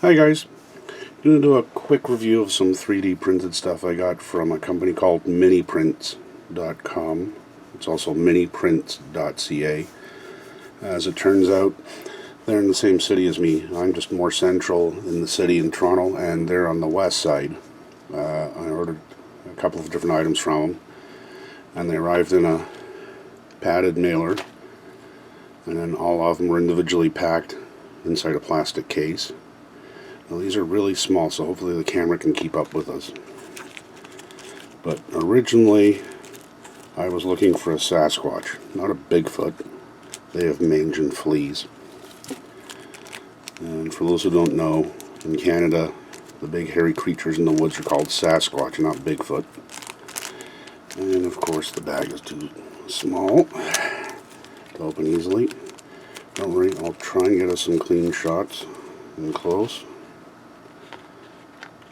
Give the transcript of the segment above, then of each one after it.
Hi guys, I'm going to do a quick review of some 3D printed stuff I got from a company called MiniPrints.com. It's also MiniPrints.ca. As it turns out, they're in the same city as me. I'm just more central in the city in Toronto, and they're on the west side. I ordered a couple of different items from them, and they arrived in a padded mailer, and then all of them were individually packed inside a plastic case. Now these are really small, so hopefully the camera can keep up with us. But originally I was looking for a Sasquatch, not a Bigfoot. They have mange and fleas. And for those who don't know, in Canada, the big hairy creatures in the woods are called Sasquatch, not Bigfoot. And of course the bag is too small to open easily. Don't worry, I'll try and get us some clean shots in close.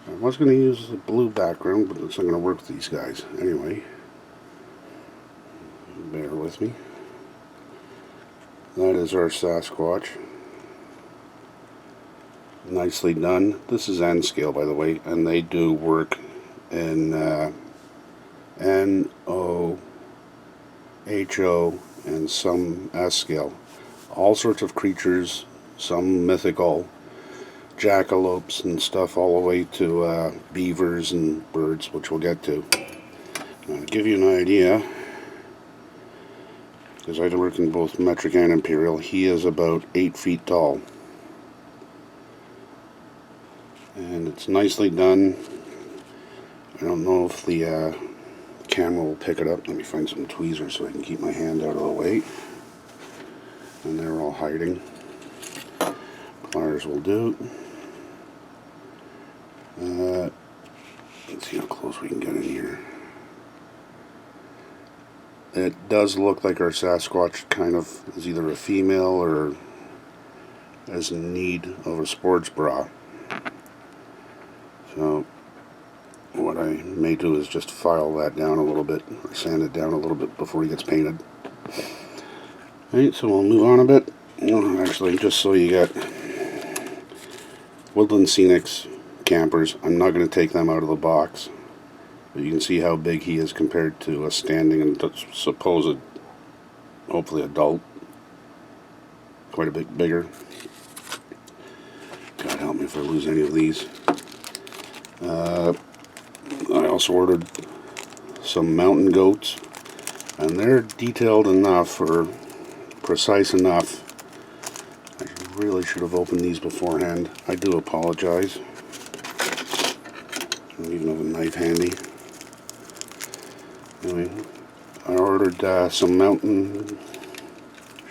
I was going to use the blue background, but it's not going to work with these guys. Anyway, bear with me. That is our Sasquatch. Nicely done. This is N scale, by the way, and they do work in NO, HO, and some S scale. All sorts of creatures, some mythical, jackalopes and stuff, all the way to beavers and birds, which we'll get to. Now, to give you an idea, because I work in both metric and imperial, he is about 8 feet tall. And it's nicely done. I don't know if the camera will pick it up. Let me find some tweezers so I can keep my hand out of the way. And they're all hiding. Pliers will do. Let's see how close we can get in here. It does look like our Sasquatch kind of is either a female or is in need of a sports bra. So what I may do is just file that down a little bit, or sand it down a little bit before he gets painted. Alright, so we'll move on a bit. Actually, just so you get Woodland Scenics campers, I'm not going to take them out of the box, but you can see how big he is compared to a standing and supposed, hopefully adult, quite a bit bigger. God help me if I lose any of these. I also ordered some mountain goats, and they're detailed enough, or precise enough. I really should have opened these beforehand. I do apologize. I don't even have a knife handy. Anyway, I ordered some mountain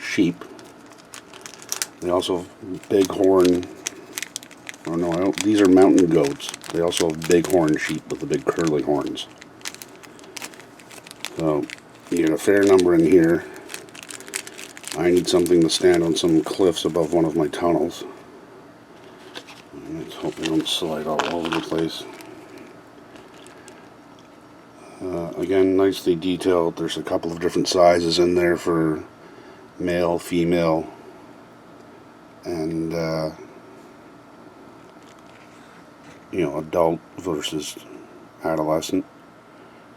sheep. They also have big horn. Oh no, these are mountain goats. They also have big horn sheep with the big curly horns. So you get a fair number in here. I need something to stand on some cliffs above one of my tunnels. Let's hope they don't slide all over the place. Again, nicely detailed. There's a couple of different sizes in there for male, female, and adult versus adolescent.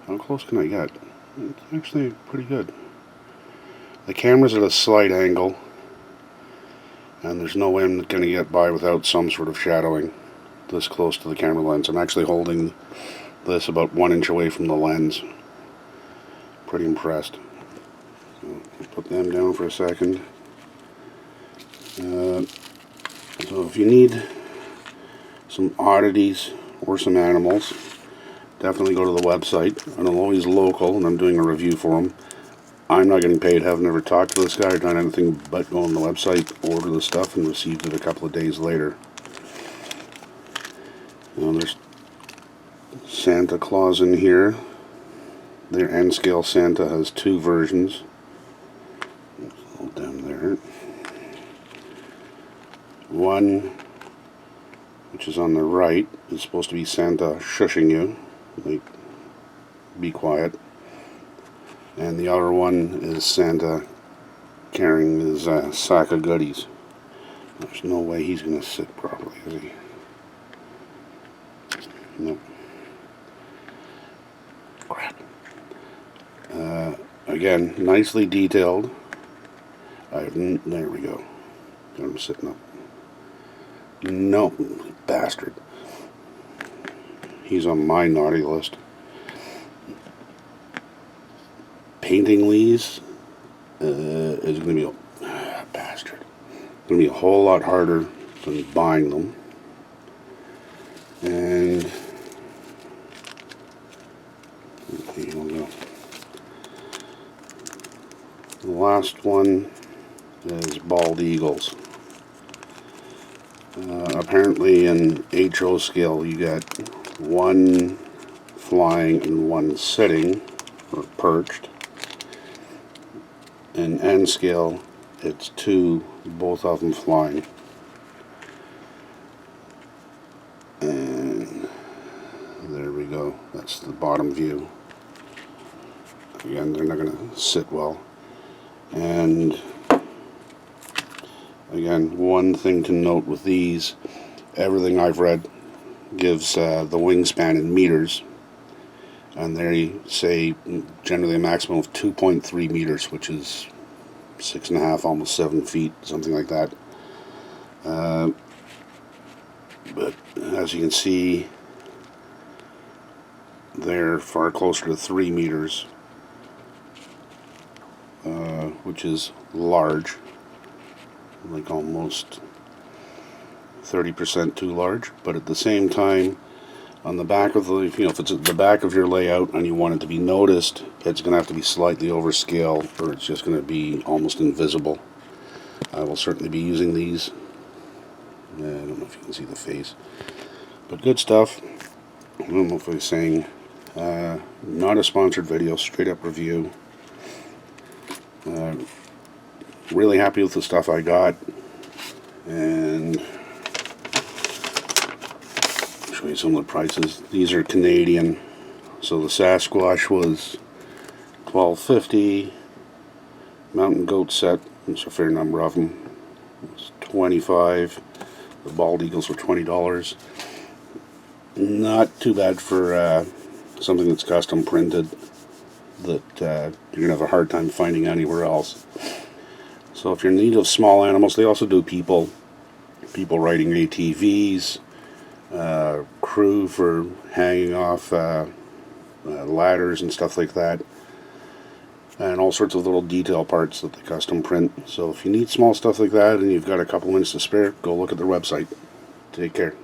How close can I get? It's actually pretty good. The camera's at a slight angle, and there's no way I'm going to get by without some sort of shadowing this close to the camera lens. I'm actually holding this about 1 inch away from the lens. Pretty impressed. So put them down for a second. So if you need some oddities or some animals, definitely go to the website. And I'm always local, and I'm doing a review for them. I'm not getting paid. Haven't ever talked to this guy or done anything but go on the website, order the stuff, and received it a couple of days later. Now there's Santa Claus in here. Their N-scale Santa has 2 versions. Hold down there. One, which is on the right, is supposed to be Santa shushing you, like, be quiet. And the other one is Santa carrying his sack of goodies. There's no way he's going to sit properly, is he? No. Crap. Again, nicely detailed. There we go. Got him sitting up. No, bastard. He's on my naughty list. Painting these is going to be bastard. Going to be a whole lot harder than buying them. And okay, we'll go. The last one is bald eagles. Apparently in HO scale you got one flying and one sitting or perched. In N scale it's two, both of them flying. And there we go. That's the bottom view. Again, they're not going to sit well. And again, one thing to note with these, everything I've read gives the wingspan in meters, and they say generally a maximum of 2.3 meters, which is 6.5, almost 7 feet, something like that. But as you can see, they're far closer to 3 meters, which is large, like almost 30% too large. But at the same time, on the back of the, if it's at the back of your layout and you want it to be noticed, it's going to have to be slightly overscale, or it's just going to be almost invisible. I will certainly be using these. I don't know if you can see the face, but good stuff. I don't know if I was saying, not a sponsored video, straight up review. Really happy with the stuff I got, and I'll show you some of the prices. These are Canadian, so the Sasquatch was $12.50. Mountain goat set, there's a fair number of them, was $25. The bald eagles were $20. Not too bad for something that's custom printed that you're going to have a hard time finding anywhere else. So if you're in need of small animals, they also do people riding ATVs, crew for hanging off ladders and stuff like that, and all sorts of little detail parts that they custom print. So if you need small stuff like that and you've got a couple minutes to spare, go look at their website. Take care.